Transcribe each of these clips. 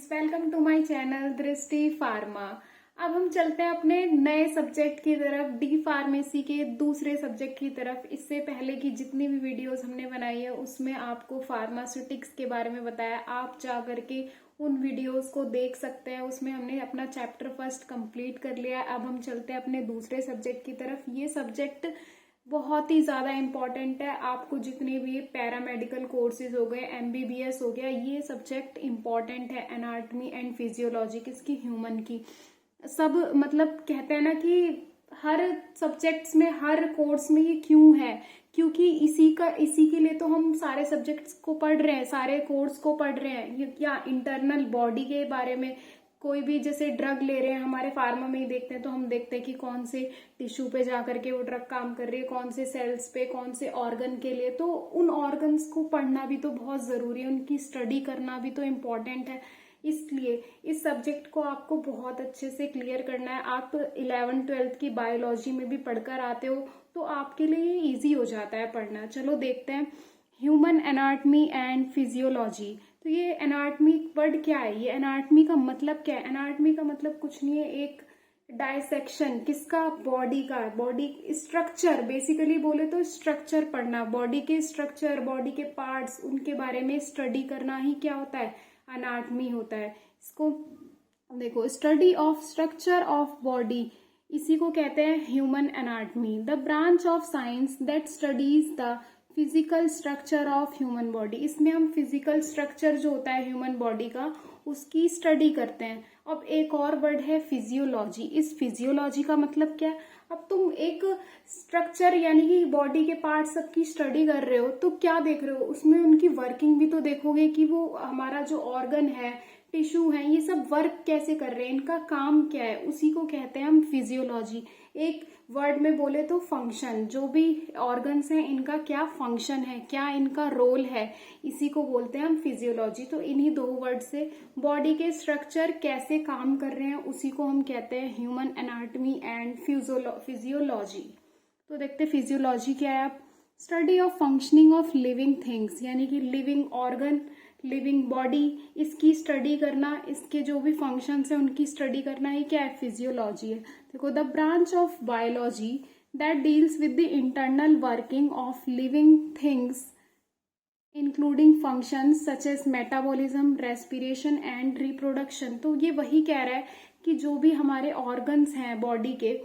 Friends, welcome to my channel Drishti pharma. अब हम चलते हैं अपने नए सब्जेक्ट की तरफ, डी फार्मेसी के दूसरे सब्जेक्ट की तरफ। इससे पहले की जितनी भी वीडियोस हमने बनाई है उसमें आपको फार्मास्यूटिक्स के बारे में बताया, आप जा करके उन वीडियोस को देख सकते हैं। उसमें हमने अपना चैप्टर फर्स्ट कंप्लीट कर लिया है। अब हम चलते हैं अपने दूसरे सब्जेक्ट की तरफ। ये सब्जेक्ट बहुत ही ज़्यादा इम्पॉर्टेंट है। आपको जितने भी पैरामेडिकल कोर्सेज हो गए, एमबीबीएस हो गया, ये सब्जेक्ट इम्पॉर्टेंट है। एनाटॉमी एंड फिजियोलॉजी किसकी, ह्यूमन की। सब मतलब कहते हैं ना कि हर सब्जेक्ट्स में, हर कोर्स में ये क्यों है, क्योंकि इसी के लिए तो हम सारे सब्जेक्ट्स को पढ़ रहे हैं, सारे कोर्स को पढ़ रहे हैं। या इंटरनल बॉडी के बारे में कोई भी जैसे ड्रग ले रहे हैं, हमारे फार्मा में ही देखते हैं तो हम देखते हैं कि कौन से टिश्यू पे जा करके वो ड्रग काम कर रही है, कौन से सेल्स पे, कौन से ऑर्गन के लिए। तो उन ऑर्गन्स को पढ़ना भी तो बहुत जरूरी है, उनकी स्टडी करना भी तो इम्पोर्टेंट है। इसलिए इस सब्जेक्ट को आपको बहुत अच्छे से क्लियर करना है। आप 11th-12th की बायोलॉजी में भी पढ़कर आते हो तो आपके लिए ये ईजी हो जाता है पढ़ना। चलो देखते हैं ह्यूमन एनाटॉमी एंड फिजियोलॉजी। तो ये एनाटॉमी वर्ड क्या है, ये एनाटॉमी का मतलब क्या है। एनाटॉमी का मतलब कुछ नहीं है, एक डायसेक्शन किसका, बॉडी का। बॉडी स्ट्रक्चर, बेसिकली बोले तो स्ट्रक्चर पढ़ना, बॉडी के स्ट्रक्चर, बॉडी के पार्ट्स, उनके बारे में स्टडी करना ही क्या होता है, एनाटॉमी होता है। इसको देखो, study of structure of body, इसी को कहते हैं human anatomy. The branch of science that studies the physical structure of human body. इसमें हम फिजिकल स्ट्रक्चर जो होता है ह्यूमन बॉडी का, उसकी स्टडी करते हैं। अब एक और वर्ड है फिजियोलॉजी। इस फिजियोलॉजी का मतलब क्या है, अब तुम एक स्ट्रक्चर यानी कि बॉडी के पार्ट सबकी स्टडी कर रहे हो तो क्या देख रहे हो, उसमें उनकी वर्किंग भी तो देखोगे कि वो हमारा जो ऑर्गन है, टिश्यू है, ये सब वर्क कैसे कर रहे हैं, इनका काम क्या है, उसी को कहते हैं हम फिजियोलॉजी। एक वर्ड में बोले तो फंक्शन, जो भी ऑर्गन्स हैं इनका क्या फंक्शन है, क्या इनका रोल है, इसी को बोलते हैं हम फिजियोलॉजी। तो इन्हीं दो वर्ड से बॉडी के स्ट्रक्चर कैसे काम कर रहे हैं उसी को हम कहते हैं ह्यूमन एनाटॉमी एंड फिजियोलॉजी। तो देखते फिजियोलॉजी क्या है। आप study of functioning of living things, यानी कि लिविंग ऑर्गन, लिविंग बॉडी, इसकी स्टडी करना, इसके जो भी फंक्शंस हैं उनकी स्टडी करना, ही क्या है, फिजियोलॉजी है। देखो, the branch of biology that deals with the internal working of living things including functions such as metabolism, respiration and reproduction. तो ये वही कह रहा है कि जो भी हमारे ऑर्गन्स हैं बॉडी के,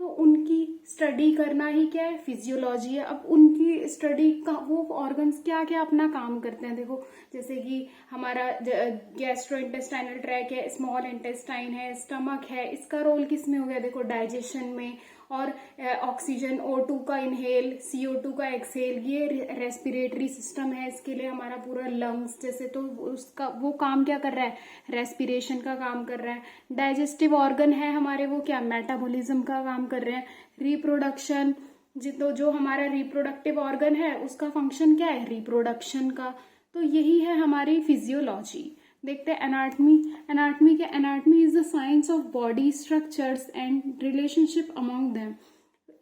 तो उनकी स्टडी करना ही क्या है, फिजियोलॉजी है। अब उनकी स्टडी का वो ऑर्गन्स क्या क्या अपना काम करते हैं। देखो, जैसे कि हमारा गैस्ट्रो इंटेस्टाइनल ट्रैक है, स्मॉल इंटेस्टाइन है, स्टमक है, इसका रोल किस में हो गया, देखो डाइजेशन में। और ऑक्सीजन O2 का इनहेल, CO2 का एक्सहेल, ये रेस्पिरेटरी सिस्टम है, इसके लिए हमारा पूरा लंग्स जैसे, तो उसका वो काम क्या कर रहा है, रेस्पिरेशन का काम कर रहा है। डाइजेस्टिव ऑर्गन है हमारे, वो क्या, मेटाबॉलिज्म का काम कर रहे हैं। रिप्रोडक्शन, जो हमारा रिप्रोडक्टिव ऑर्गन है उसका फंक्शन क्या है, रिप्रोडक्शन का। तो यही है हमारी फिजियोलॉजी। देखते हैं एनाटॉमी। एनाटॉमी क्या, anatomy is the science of body structures and relationship among them.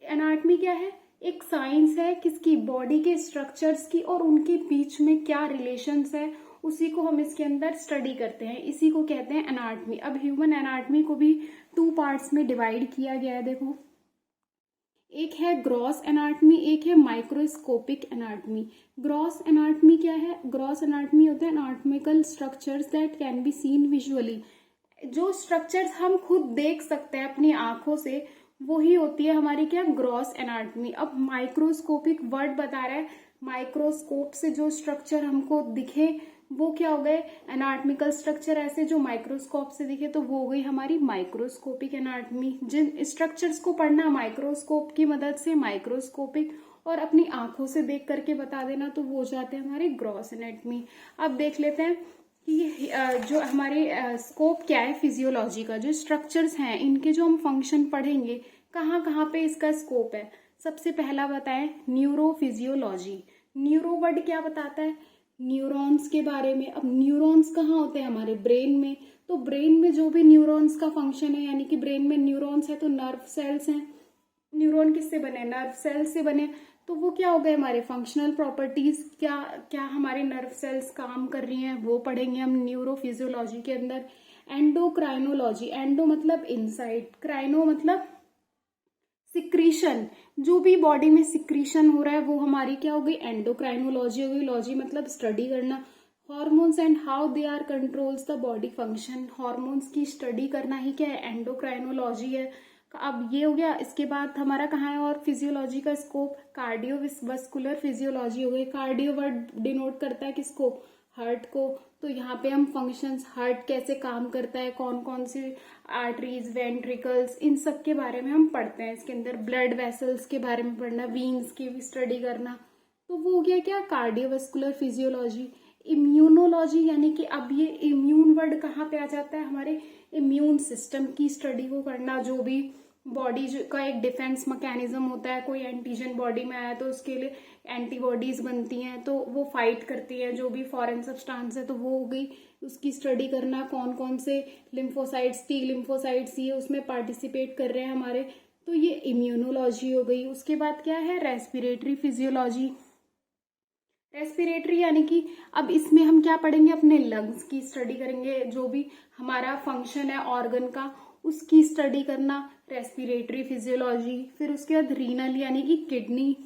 Anatomy क्या है, एक साइंस है किसकी, बॉडी के स्ट्रक्चर्स की, और उनके बीच में क्या रिलेशंस है उसी को हम इसके अंदर स्टडी करते हैं, इसी को कहते हैं एनाटॉमी। अब ह्यूमन एनाटॉमी को भी 2 पार्ट्स में डिवाइड किया गया है। देखो, एक है ग्रॉस एनाटॉमी, एक है माइक्रोस्कोपिक एनाटॉमी। ग्रॉस एनाटॉमी क्या है, ग्रॉस एनाटॉमी होता है anatomical structures that can be seen visually. जो स्ट्रक्चर्स हम खुद देख सकते हैं अपनी आंखों से, वही होती है हमारी क्या, ग्रॉस एनाटॉमी। अब माइक्रोस्कोपिक वर्ड बता रहा है, माइक्रोस्कोप से जो स्ट्रक्चर हमको दिखे वो क्या हो गए, एनाटॉमिकल स्ट्रक्चर। ऐसे जो माइक्रोस्कोप से दिखे तो वो हो गई हमारी माइक्रोस्कोपिक एनाटॉमी। जिन स्ट्रक्चर्स को पढ़ना माइक्रोस्कोप की मदद से, माइक्रोस्कोपिक, और अपनी आंखों से देख करके बता देना, तो वो हो जाते हैं हमारे ग्रॉस एनाटॉमी। अब देख लेते हैं कि जो हमारे स्कोप क्या है फिजियोलॉजी का, जो स्ट्रक्चर्स हैं इनके जो हम फंक्शन पढ़ेंगे, कहाँ कहाँ पे इसका स्कोप है। सबसे पहला बताएं न्यूरोफिजियोलॉजी। न्यूरो वर्ड क्या बताता है, न्यूरॉन्स के बारे में। अब न्यूरॉन्स कहाँ होते हैं, हमारे ब्रेन में। तो ब्रेन में जो भी न्यूरॉन्स का फंक्शन है, यानी कि ब्रेन में न्यूरॉन्स है तो नर्व सेल्स हैं। न्यूरॉन किससे बने, नर्व सेल से बने। तो वो क्या हो गए हमारे फंक्शनल प्रॉपर्टीज, क्या क्या हमारे नर्व सेल्स काम कर रही हैं वो पढ़ेंगे हम न्यूरोफिजियोलॉजी के अंदर। एंडोक्राइनोलॉजी, एंडो मतलब इनसाइड, क्राइनो मतलब सिक्रीशन, जो भी बॉडी में सिक्रीशन हो रहा है वो हमारी क्या हो गई एंडोक्राइनोलॉजी हो गई। लॉजी मतलब स्टडी करना। Hormones and how they are controls the body function, hormones की स्टडी करना ही क्या है एंडोक्राइनोलॉजी है। अब ये हो गया। इसके बाद हमारा कहाँ है और फिजियोलॉजी का स्कोप, कार्डियोवस्कुलर फिजियोलॉजी हो गई। कार्डियो वर्ड डिनोट करता है किसको, हार्ट को। तो यहाँ पे हम फंक्शंस, हार्ट कैसे काम करता है, कौन कौन सी आर्टरीज, वेंट्रिकल्स, इन सब के बारे में हम पढ़ते हैं। इसके अंदर ब्लड वेसल्स के बारे में पढ़ना, वीन्स की भी स्टडी करना। तो वो हो गया क्या कार्डियोवस्कुलर फिजियोलॉजी। इम्यूनोलॉजी यानी कि अब ये इम्यून वर्ड कहाँ पे आ जाता है, हमारे इम्यून सिस्टम की स्टडी को करना। जो भी बॉडी का एक डिफेंस मैकेनिज्म होता है, कोई एंटीजन बॉडी में आया तो उसके लिए एंटीबॉडीज बनती हैं, तो वो फाइट करती हैं जो भी फॉरेन सब्सटेंस है, तो वो हो गई उसकी स्टडी करना। कौन कौन से लिम्फोसाइट्स, टी लिम्फोसाइट्स ये उसमें पार्टिसिपेट कर रहे हैं हमारे, तो ये इम्यूनोलॉजी हो गई। उसके बाद क्या है रेस्पिरेटरी फिजियोलॉजी। रेस्पिरेटरी यानी कि अब इसमें हम क्या पढ़ेंगे, अपने लंग्स की स्टडी करेंगे, जो भी हमारा फंक्शन है ऑर्गन का उसकी स्टडी करना, रेस्पिरेटरी फिजियोलॉजी। फिर उसके बाद रीनल यानी कि किडनी,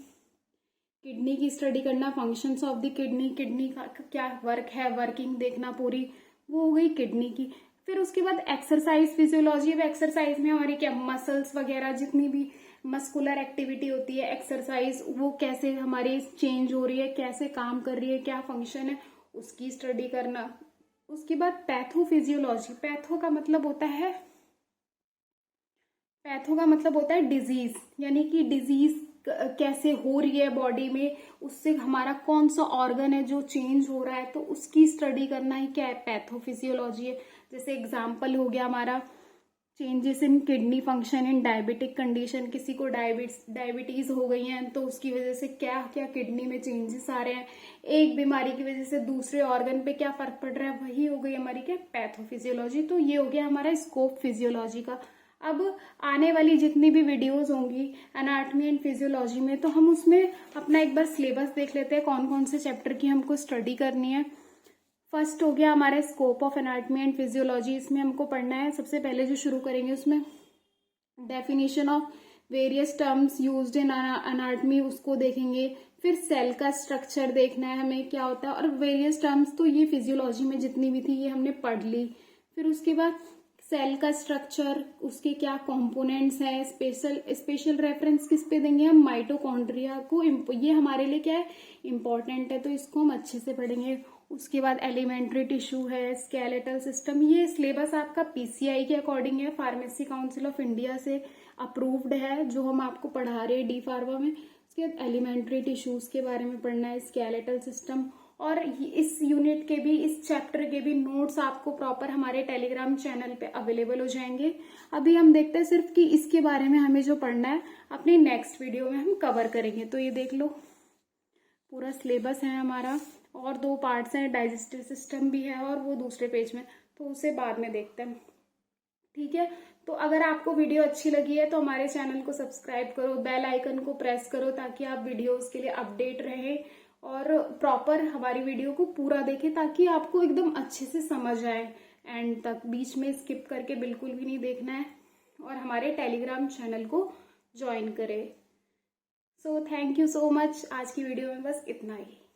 किडनी की स्टडी करना, functions of the kidney, kidney का क्या वर्क है, वर्किंग देखना पूरी, वो हो गई किडनी की। फिर उसके बाद एक्सरसाइज फिजियोलॉजी। अब एक्सरसाइज में हमारी क्या मसल्स वगैरह जितनी भी मस्कुलर एक्टिविटी होती है, एक्सरसाइज वो कैसे हमारी चेंज हो रही है, कैसे काम कर रही है, क्या फंक्शन है, उसकी स्टडी करना। उसके बाद पैथोफिजियोलॉजी। पैथो का मतलब होता है डिजीज, यानी कि डिजीज कैसे हो रही है बॉडी में, उससे हमारा कौन सा ऑर्गन है जो चेंज हो रहा है, तो उसकी स्टडी करना ही क्या है पैथोफिजियोलॉजी है। जैसे एग्जाम्पल हो गया हमारा changes in kidney function in diabetic condition, किसी को डायबिटीज हो गई है तो उसकी वजह से क्या क्या किडनी में चेंजेस आ रहे हैं, एक बीमारी की वजह से दूसरे ऑर्गन पे क्या फर्क पड़ रहा है, वही हो गई हमारी क्या पैथोफिजियोलॉजी। तो ये हो गया हमारा स्कोप फिजियोलॉजी का। अब आने वाली जितनी भी वीडियोस होंगी एनाटॉमी एंड फिजियोलॉजी में, तो हम उसमें अपना एक बार सिलेबस देख लेते हैं कौन कौन से चैप्टर की हमको स्टडी करनी है। फर्स्ट हो गया हमारा scope of anatomy and physiology. इसमें हमको पढ़ना है सबसे पहले जो शुरू करेंगे उसमें definition of various terms used in anatomy, उसको देखेंगे। फिर सेल का स्ट्रक्चर देखना है हमें क्या होता है, और वेरियस टर्म्स तो ये फिजियोलॉजी में जितनी भी थी ये हमने पढ़ ली। फिर उसके बाद सेल का स्ट्रक्चर, उसके क्या कंपोनेंट्स हैं, स्पेशल रेफरेंस किस पे देंगे हम, माइटोकॉन्ड्रिया को। ये हमारे लिए क्या है इंपॉर्टेंट है, तो इसको हम अच्छे से पढ़ेंगे। उसके बाद एलिमेंट्री टिश्यू है, स्केलेटल सिस्टम। ये सिलेबस आपका पीसीआई के अकॉर्डिंग है, फार्मेसी काउंसिल ऑफ इंडिया से अप्रूव्ड है जो हम आपको पढ़ा रहे हैं डी फार्मा में। उसके बाद एलिमेंट्री टिश्यूज के बारे में पढ़ना है, स्केलेटल सिस्टम। और इस यूनिट के भी, इस चैप्टर के भी नोट्स आपको प्रॉपर हमारे टेलीग्राम चैनल पे अवेलेबल हो जाएंगे। अभी हम देखते हैं सिर्फ कि इसके बारे में हमें जो पढ़ना है अपनी नेक्स्ट वीडियो में हम कवर करेंगे। तो ये देख लो पूरा सिलेबस है हमारा, और 2 पार्ट्स हैं, डाइजेस्टिव सिस्टम भी है और वो दूसरे पेज में, तो उसे बाद में देखते हैं। ठीक है, तो अगर आपको वीडियो अच्छी लगी है तो हमारे चैनल को सब्सक्राइब करो, बेल आइकन को प्रेस करो ताकि आप वीडियोस के लिए अपडेट रहें, और प्रॉपर हमारी वीडियो को पूरा देखें ताकि आपको एकदम अच्छे से समझ आए एंड तक। बीच में स्किप करके बिल्कुल भी नहीं देखना है, और हमारे टेलीग्राम चैनल को ज्वाइन करें। So thank you so much. आज की वीडियो में बस इतना ही।